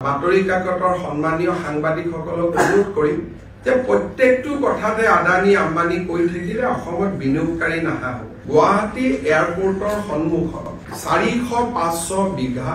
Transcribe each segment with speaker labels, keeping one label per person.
Speaker 1: বাতৰি কাকতৰ সন্মানীয় সাংবাদিকসকলক অনুৰোধ কৰিম যে প্ৰত্যেকটো কথাতে আদানী আম্বানী কৈ থাকিলে অসমত বিনিয়োগকাৰী নাহা হ'ব। গুৱাহাটী এয়াৰপোৰ্টৰ সন্মুখত 400-500 বিঘা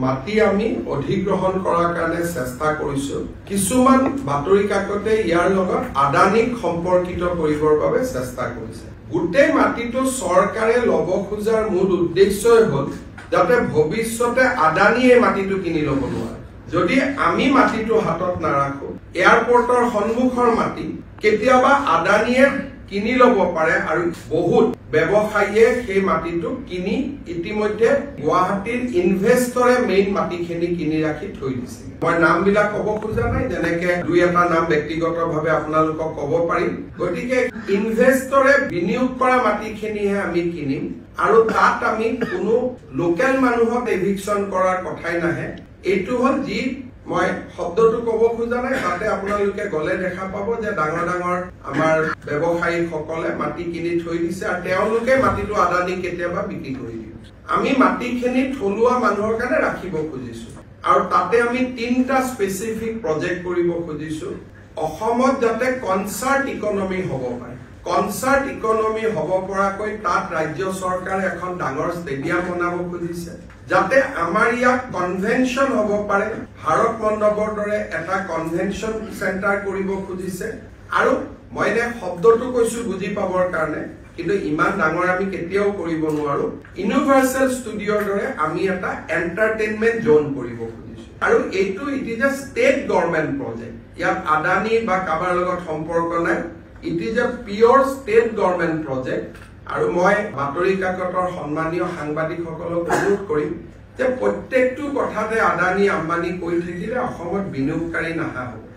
Speaker 1: মাটি আমি অধিগ্ৰহণ কৰাৰ কাৰণে চেষ্টা কৰিছো। কিছুমান বাতৰি কাকতে ইয়াৰ লগত আদানীক সম্পৰ্কিত কৰিবৰ বাবে চেষ্টা কৰিছে। গোটেই মাটিটো চৰকাৰে ল'ব খোজাৰ মূল উদ্দেশ্যই হ'ল যাতে ভৱিষ্যতে আদানীয়ে মাটিটো কিনি ল'ব নোৱাৰে। যদি আমি মাটিটো হাতত নাৰাখো, এয়াৰপোৰ্টৰ সন্মুখৰ মাটি কেতিয়াবা আদানীয়ে কিনি ল'ব পাৰে আৰু বহুত ব্যৱসায়ীয়ে সেই মাটিটো কিনি ইতিমধ্যে গুৱাহাটীৰ ইনভেষ্টৰে মেইন মাটিখিনি কিনি ৰাখি থৈ দিছে। মই নামবিলাক ক'ব খোজা নাই, যেনেকে দুই এটা নাম ব্যক্তিগতভাৱে আপোনালোকক ক'ব পাৰিম। গতিকে ইনভেষ্টৰে বিনিয়োগ কৰা মাটিখিনিহে আমি কিনিম আৰু তাত আমি কোনো লোকেল মানুহক এভিকশ্যন কৰাৰ কথাই নাহে। এইটো হ'ল যি মই শব্দটো ক'ব খোজা নাই, তাতে আপোনালোকে গ'লে দেখা পাব যে ডাঙৰ ডাঙৰ আমাৰ ব্যৱসায়ীসকলে মাটি কিনি থৈ দিছে আৰু তেওঁলোকে মাটিটো আদানী কেতিয়াবা বিক্ৰী কৰি দিয়ে। আমি মাটিখিনি থলুৱা মানুহৰ কাৰণে ৰাখিব খুজিছো আৰু তাতে আমি 3টা স্পেচিফিক প্ৰজেক্ট কৰিব খুজিছো। অসমত যাতে কনচাৰ্ট ইকনমি হ'ব পাৰে, কনচাৰ্ট ইকনমি হ'ব পৰাকৈ তাত ৰাজ্য চৰকাৰে এখন ডাঙৰ ষ্টেডিয়াম বনাব খুজিছে, যাতে আমাৰ ইয়াত কনভেনশ্যন হ'ব পাৰে। ভাৰত মণ্ডপৰ দৰে এটা কনভেনশ্যন চেণ্টাৰ কৰিব খুজিছে আৰু মই এনে শব্দটো কৈছো বুজি পাবৰ কাৰণে, কিন্তু ইমান ডাঙৰ আমি কেতিয়াও কৰিব নোৱাৰো। ইউনিভাৰ্চেল ষ্টুডিঅ'ৰ দৰে আমি এটা এণ্টাৰটেইনমেণ্ট জোন কৰিব খুজিছো আৰু এইটো it is a state government project. ইয়াত আদানী বা কাৰোবাৰ লগত সম্পৰ্ক নাই। It is a pure state government project আৰু মই বাতৰি কাকতৰ সন্মানীয় সাংবাদিকসকলক অনুৰোধ কৰিম যে প্ৰত্যেকটো কথাতে আদানী আম্বানী কৈ থাকিলে অসমত বিনিয়োগকাৰী নাহা হ'ব।